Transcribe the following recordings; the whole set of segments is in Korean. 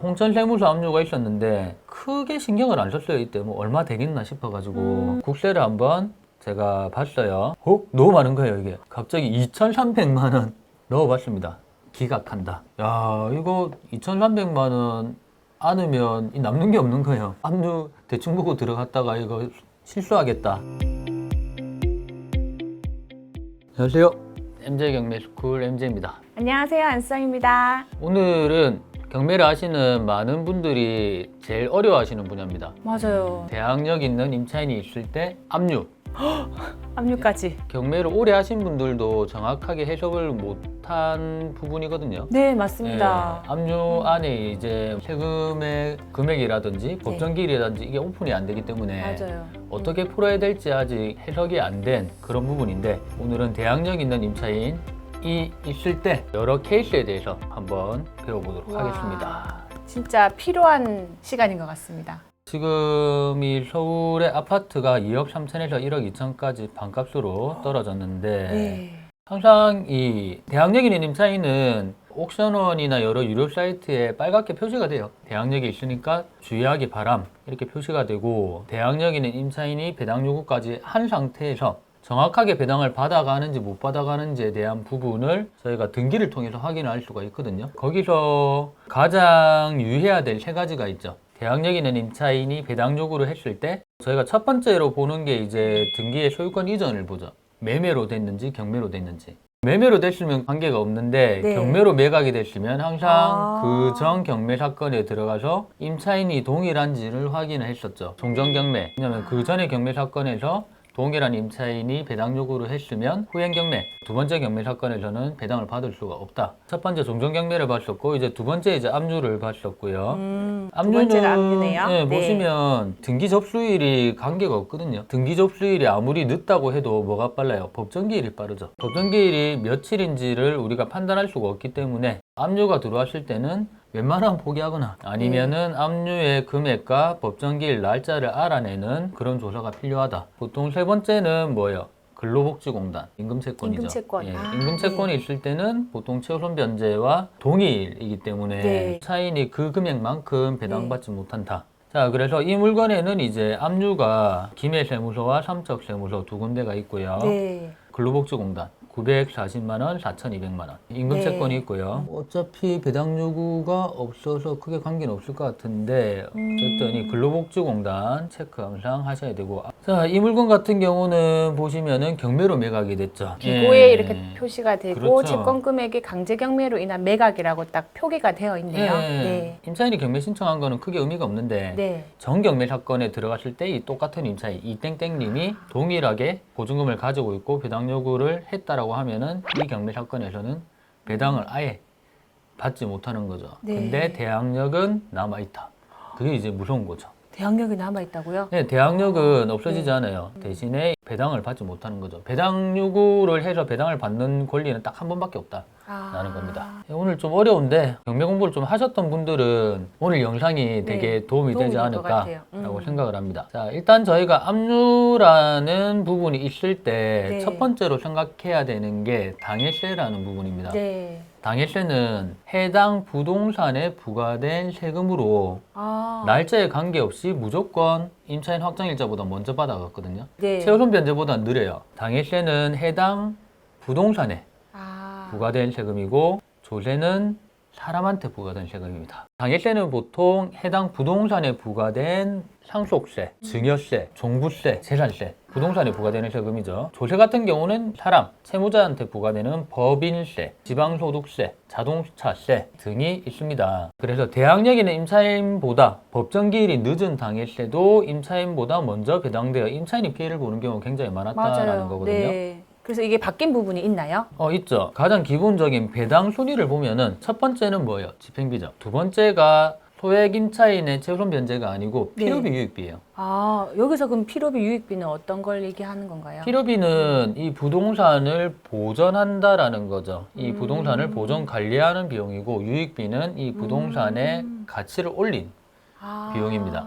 홍천세무서 압류가 있었는데 크게 신경을 안 썼어요. 이때 뭐 얼마 되겠나 싶어가지고 국세를 한번 제가 봤어요. 너무 많은 거예요. 이게 갑자기 2,300만 원 넣어봤습니다. 기각한다. 야, 이거 2,300만 원 안으면 남는 게 없는 거예요. 압류 대충 보고 들어갔다가 이거 실수하겠다. 안녕하세요. MJ경매스쿨 MJ입니다. 안녕하세요. 안수정입니다. 오늘은 경매를 하시는 많은 분들이 제일 어려워하시는 분야입니다. 맞아요. 대항력 있는 임차인이 있을 때 압류. 압류까지. 경매를 오래 하신 분들도 정확하게 해석을 못한 부분이거든요. 네, 맞습니다. 압류 안에 이제 세금의 금액이라든지 법정기일이라든지 이게 오픈이 안 되기 때문에 맞아요. 어떻게 풀어야 될지 아직 해석이 안 된 그런 부분인데, 오늘은 대항력 있는 임차인이 있을 때 여러 케이스에 대해서 한번 배워보도록 하겠습니다. 진짜 필요한 시간인 것 같습니다. 지금 이 서울의 아파트가 2억 3천에서 1억 2천까지 반값으로 떨어졌는데 네. 항상 이 대항력 있는 임차인은 옥션원이나 여러 유료 사이트에 빨갛게 표시가 돼요. 대항력이 있으니까 주의하기 바람 이렇게 표시가 되고, 대항력 있는 임차인이 배당 요구까지 한 상태에서 정확하게 배당을 받아가는지 못 받아가는지에 대한 부분을 저희가 등기를 통해서 확인할 수가 있거든요. 거기서 가장 유의해야 될 세 가지가 있죠. 대항력 있는 임차인이 배당 요구를 했을 때 저희가 첫 번째로 보는 게 이제 등기의 소유권 이전을 보죠. 매매로 됐는지 경매로 됐는지. 매매로 됐으면 관계가 없는데 네. 경매로 매각이 됐으면 항상 그 전 경매 사건에 들어가서 임차인이 동일한지를 확인을 했었죠. 종전경매. 왜냐면 그 전에 경매 사건에서 동일한 임차인이 배당 요구를 했으면 후행 경매, 두 번째 경매 사건에서는 배당을 받을 수가 없다. 첫 번째 종전 경매를 봤었고, 이제 두 번째 이제 압류를 봤었고요. 두 번째가 압류네요. 네, 보시면 등기 접수일이 관계가 없거든요. 등기 접수일이 아무리 늦다고 해도 뭐가 빨라요? 법정기일이 빠르죠. 법정기일이 며칠인지를 우리가 판단할 수가 없기 때문에 압류가 들어왔을 때는 웬만하면 포기하거나 아니면은 압류의 금액과 법정기일 날짜를 알아내는 그런 조사가 필요하다. 보통 세 번째는 뭐예요? 근로복지공단, 임금채권이죠. 임금채권. 임금채권이 있을 때는 보통 최우선 변제와 동일이기 때문에 차인이 그 금액만큼 배당받지 못한다. 자, 그래서 이 물건에는 이제 압류가 김해세무서와 삼척세무서 두 군데가 있고요. 근로복지공단 940만 원, 4,200만 원. 임금채권이 있고요. 어차피 배당 요구가 없어서 크게 관계는 없을 것 같은데 어쨌든 이 근로복지공단 체크 항상 하셔야 되고. 자, 이 물건 같은 경우는 보시면은 경매로 매각이 됐죠. 기고에 이렇게 표시가 되고 그렇죠. 채권 금액이 강제 경매로 인한 매각이라고 딱 표기가 되어 있네요. 임차인이 경매 신청한 거는 크게 의미가 없는데 전경매 사건에 들어갔을 때 이 똑같은 임차인 이땡땡님이 동일하게 보증금을 가지고 있고 배당 요구를 했다라고 하면은 이 경매 사건에서는 배당을 아예 받지 못하는 거죠. 근데 대항력은 남아있다. 그게 이제 무서운 거죠. 대항력이 남아있다고요? 네, 대항력은 없어지지 않아요. 대신에 배당을 받지 못하는 거죠. 배당 요구를 해서 배당을 받는 권리는 딱 한 번밖에 없다라는 겁니다. 오늘 좀 어려운데 경매 공부를 좀 하셨던 분들은 오늘 영상이 되게 도움이 되지 않을까라고 생각을 합니다. 자, 일단 저희가 압류라는 부분이 있을 때 첫 번째로 생각해야 되는 게 당해세라는 부분입니다. 당해세는 해당 부동산에 부과된 세금으로 날짜에 관계없이 무조건 임차인 확정일자보다 먼저 받아갔거든요. 최우선 변제보다 느려요. 당해세는 해당 부동산에 부과된 세금이고 조세는 사람한테 부과된 세금입니다. 당해세는 보통 해당 부동산에 부과된 상속세, 증여세, 종부세, 재산세, 부동산에 부과되는 세금이죠. 조세 같은 경우는 사람, 채무자한테 부과되는 법인세, 지방소득세, 자동차세 등이 있습니다. 그래서 대항력 있는 임차인보다 법정기일이 늦은 당해세도 임차인보다 먼저 배당되어 임차인이 피해를 보는 경우가 굉장히 많았다는 거거든요. 그래서 이게 바뀐 부분이 있나요? 있죠. 가장 기본적인 배당 순위를 보면은 첫 번째는 뭐예요? 집행비죠. 두 번째가 소액 임차인의 최우선 변제가 아니고 필요비 유익비예요. 여기서 그럼 필요비 유익비는 어떤 걸 얘기하는 건가요? 필요비는 이 부동산을 보전한다라는 거죠. 이 부동산을 보전 관리하는 비용이고, 유익비는 이 부동산의 가치를 올린 비용입니다.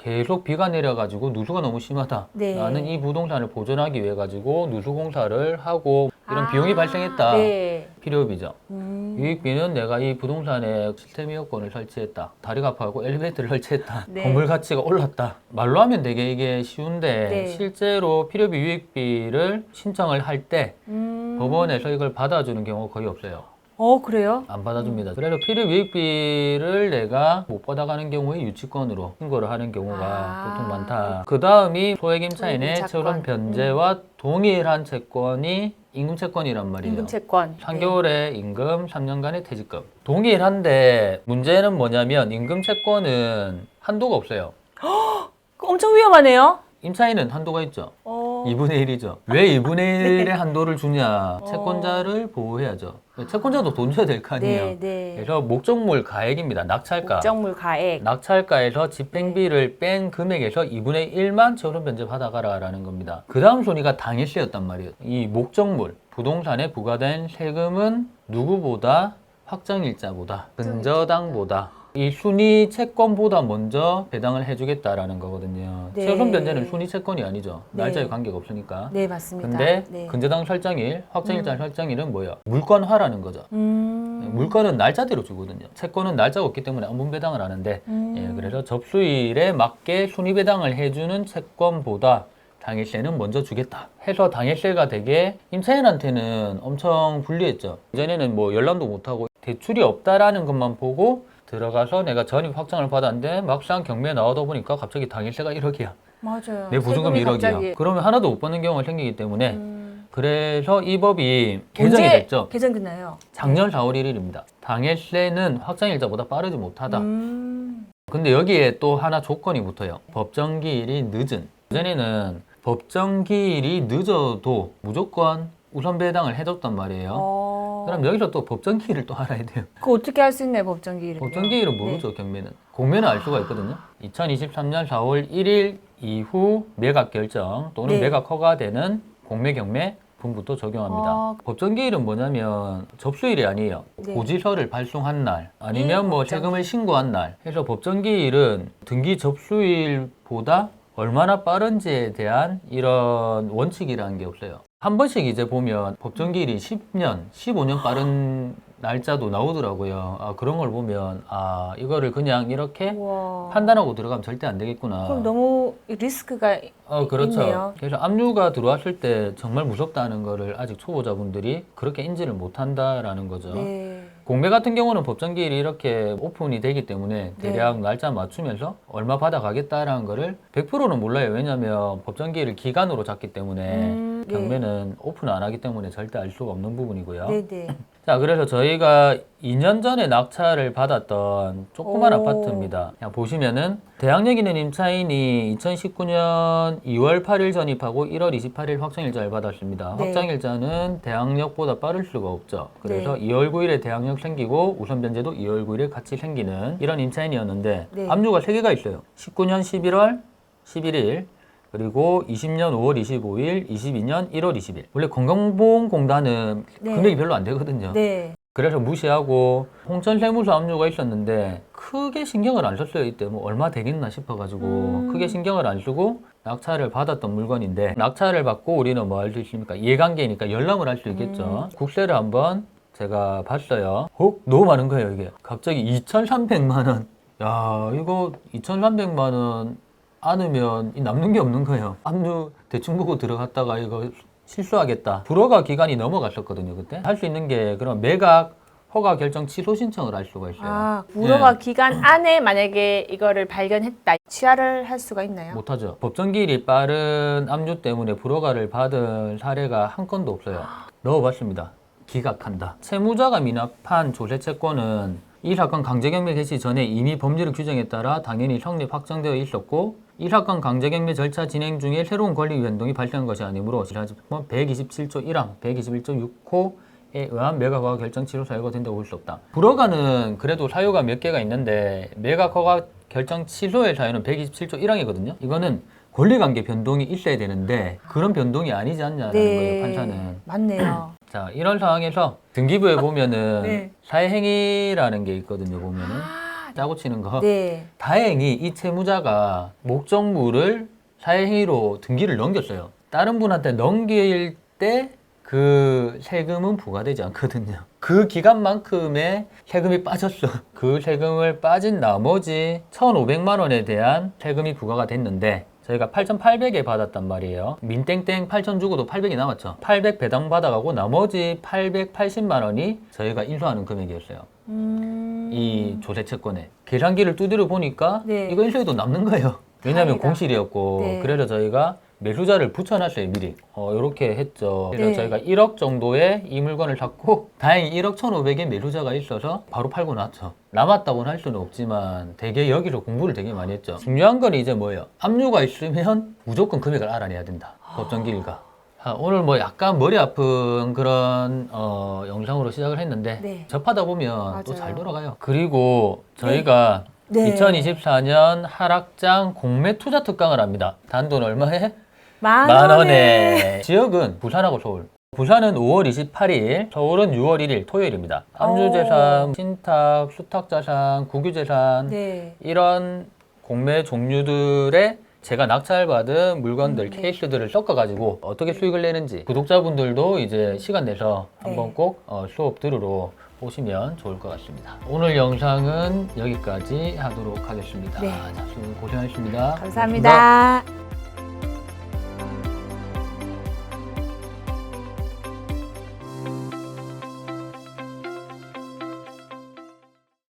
계속 비가 내려가지고 누수가 너무 심하다. 네. 나는 이 부동산을 보존하기 위해 가지고 누수 공사를 하고 이런 비용이 발생했다. 네. 필요비죠. 유익비는 내가 이 부동산에 시스템 에어컨을 설치했다. 다리가 아파하고 엘리베이터를 설치했다. 네. 건물 가치가 올랐다. 말로 하면 되게 이게 쉬운데 네. 실제로 필요비 유익비를 신청을 할 때 법원에서 이걸 받아주는 경우가 거의 없어요. 그래요? 안 받아줍니다. 그래서 필요비 유익비를 내가 못 받아가는 경우에 유치권으로 신고를 하는 경우가 보통 많다. 그 다음이 소액 임차인의 소액임차권. 채권 변제와 동일한 채권이 임금 채권이란 말이에요. 임금 채권. 3개월의 임금, 3년간의 퇴직금. 동일한데 문제는 뭐냐면 임금 채권은 한도가 없어요. 엄청 위험하네요. 임차인은 한도가 있죠. 2분의 1이죠. 왜 2분의 1의 네. 한도를 주냐? 채권자를 보호해야죠. 채권자도 돈 줘야 될 거 아니에요. 네, 네. 그래서 목적물 가액입니다. 낙찰가. 목적물 가액. 낙찰가에서 집행비를 뺀 금액에서 2분의 1만 채권 변제 받아가라라는 겁니다. 그 다음 순위가 당일세였단 말이에요. 이 목적물, 부동산에 부과된 세금은 누구보다 확정일자보다, 근저당보다 이 순위 채권보다 먼저 배당을 해주겠다라는 거거든요. 네. 채권 변제는 순위 채권이 아니죠. 네. 날짜에 관계가 없으니까. 네, 맞습니다. 근데 네. 근저당 설정일, 확정일자 설정일은 뭐예요? 물권화라는 거죠. 물건은 날짜대로 주거든요. 채권은 날짜가 없기 때문에 안분 배당을 하는데 예, 그래서 접수일에 맞게 순위 배당을 해주는 채권보다 당일세는 먼저 주겠다 해서 당일세가 되게 임차인한테는 엄청 불리했죠. 이전에는 뭐 연락도 못하고 대출이 없다라는 것만 보고 들어가서 내가 전입 확정을 받았는데 막상 경매에 나오다 보니까 갑자기 당일세가 1억이야. 맞아요. 내 보증금 세금이 1억이야. 갑자기. 그러면 하나도 못 받는 경우가 생기기 때문에 그래서 이 법이 개정이 언제 됐죠. 개정됐나요? 작년 4월 1일입니다. 당일세는 확정일자보다 빠르지 못하다. 근데 여기에 또 하나 조건이 붙어요. 법정기일이 늦은. 예전에는 법정기일이 늦어도 무조건 우선 배당을 해줬단 말이에요. 그럼 여기서 또 법정기일을 또 알아야 돼요. 그거 어떻게 할 수 있나요, 법정기일을? 법정기일은 모르죠, 경매는. 공매는 알 수가 있거든요. 2023년 4월 1일 이후 매각 결정 또는 네. 매각 허가되는 공매, 경매 분부터 적용합니다. 법정기일은 뭐냐면 접수일이 아니에요. 네. 고지서를 발송한 날 아니면 뭐 법정기일. 세금을 신고한 날 해서 법정기일은 등기 접수일보다 얼마나 빠른지에 대한 이런 원칙이라는 게 없어요. 한 번씩 이제 보면 법정기일이 10년, 15년 빠른 날짜도 나오더라고요. 아, 그런 걸 보면 아, 이거를 그냥 이렇게 우와. 판단하고 들어가면 절대 안 되겠구나. 그럼 너무 리스크가 그렇죠. 있네요. 그래서 압류가 들어왔을 때 정말 무섭다는 거를 아직 초보자분들이 그렇게 인지를 못한다라는 거죠. 네. 공매 같은 경우는 법정기일이 이렇게 오픈이 되기 때문에 네. 대략 날짜 맞추면서 얼마 받아가겠다라는 거를 100%는 몰라요. 왜냐하면 법정기일을 기간으로 잡기 때문에 네. 경매는 오픈 안 하기 때문에 절대 알 수가 없는 부분이고요. 네네. 자, 그래서 저희가 2년 전에 낙찰을 받았던 조그만 오. 아파트입니다. 그냥 보시면은 대항력 있는 임차인이 2019년 2월 8일 전입하고 1월 28일 확정일자를 받았습니다. 네. 확정일자는 대항력보다 빠를 수가 없죠. 그래서 네. 2월 9일에 대항력 생기고 우선 변제도 2월 9일에 같이 생기는 이런 임차인이었는데 네. 압류가 3개가 있어요. 19년 11월 11일 그리고 20년 5월 25일, 22년 1월 20일. 원래 건강보험공단은 네. 금액이 별로 안 되거든요. 네. 그래서 무시하고 홍천세무서 압류가 있었는데 크게 신경을 안 썼어요. 이때 뭐 얼마 되겠나 싶어가지고 크게 신경을 안 쓰고 낙찰을 받았던 물건인데 낙찰을 받고 우리는 뭐 할 수 있습니까? 이해관계니까 열람을 할 수 있겠죠. 국세를 한번 제가 봤어요. 너무 많은 거예요 이게. 갑자기 2,300만 원. 야, 이거 2,300만 원 않으면 남는 게 없는 거예요. 압류 대충 보고 들어갔다가 이거 실수하겠다. 불허가 기간이 넘어갔었거든요, 그때. 할 수 있는 게 그럼 매각 허가 결정 취소 신청을 할 수가 있어요. 아, 불허가 네. 기간 안에 만약에 이거를 발견했다. 취하를 할 수가 있나요? 못하죠. 법정기일이 빠른 압류 때문에 불허가를 받은 사례가 한 건도 없어요. 넣어봤습니다. 기각한다. 채무자가 미납한 조세채권은 이 사건 강제경매 개시 전에 이미 법률 규정에 따라 당연히 성립 확정되어 있었고 이 사건 강제경매 절차 진행 중에 새로운 권리 변동이 발생한 것이 아니므로 127조 1항, 121조 6호에 의한 매각허가 결정 취소 사유가 된다고 볼 수 없다. 불허가는 그래도 사유가 몇 개가 있는데 매각허가 결정 취소의 사유는 127조 1항이거든요. 이거는 권리관계 변동이 있어야 되는데 그런 변동이 아니지 않냐라는 거예요, 판사는. 맞네요. 자, 이런 상황에서 등기부에 보면은 네. 사회행위라는 게 있거든요, 보면은. 아, 짜고 치는 거. 네. 다행히 이 채무자가 목적물을 사회행위로 등기를 넘겼어요. 다른 분한테 넘길 때 그 세금은 부과되지 않거든요. 그 기간만큼의 세금이 빠졌어. 그 세금을 빠진 나머지 1,500만 원에 대한 세금이 부과가 됐는데 저희가 8,800에 받았단 말이에요. 민땡땡 8,000 주고도 800이 남았죠. 800 배당 받아가고 나머지 880만 원이 저희가 인수하는 금액이었어요. 이 조세 채권에. 계산기를 두드려 보니까 네. 이거 인수해도 남는 거예요. 왜냐하면 다행이다. 공실이었고 네. 그래서 저희가 매수자를 붙여놨어요 미리. 이렇게 했죠. 그래서 네. 저희가 1억 정도의 이 물건을 샀고 다행히 1억 1,500의 매수자가 있어서 바로 팔고 났죠. 남았다고는 할 수는 없지만 되게 여기서 공부를 되게 많이 했죠. 중요한 건 이제 뭐예요? 압류가 있으면 무조건 금액을 알아내야 된다. 법정기일가. 오늘 뭐 약간 머리 아픈 그런 영상으로 시작을 했는데 네. 접하다 보면 또 맞아요. 잘 돌아가요. 그리고 저희가 네. 2024년 하락장 공매 투자 특강을 합니다. 단돈 얼마에? 10,000원에. 지역은 부산하고 서울. 부산은 5월 28일, 서울은 6월 1일 토요일입니다. 압류재산, 신탁, 수탁자산, 국유재산 네. 이런 공매 종류들의 제가 낙찰받은 물건들, 네. 케이스들을 섞어가지고 어떻게 수익을 내는지 구독자분들도 이제 시간 내서 한번 네. 꼭 수업 들으러 오시면 좋을 것 같습니다. 오늘 영상은 여기까지 하도록 하겠습니다. 네. 자, 수고 고생하셨습니다. 감사합니다.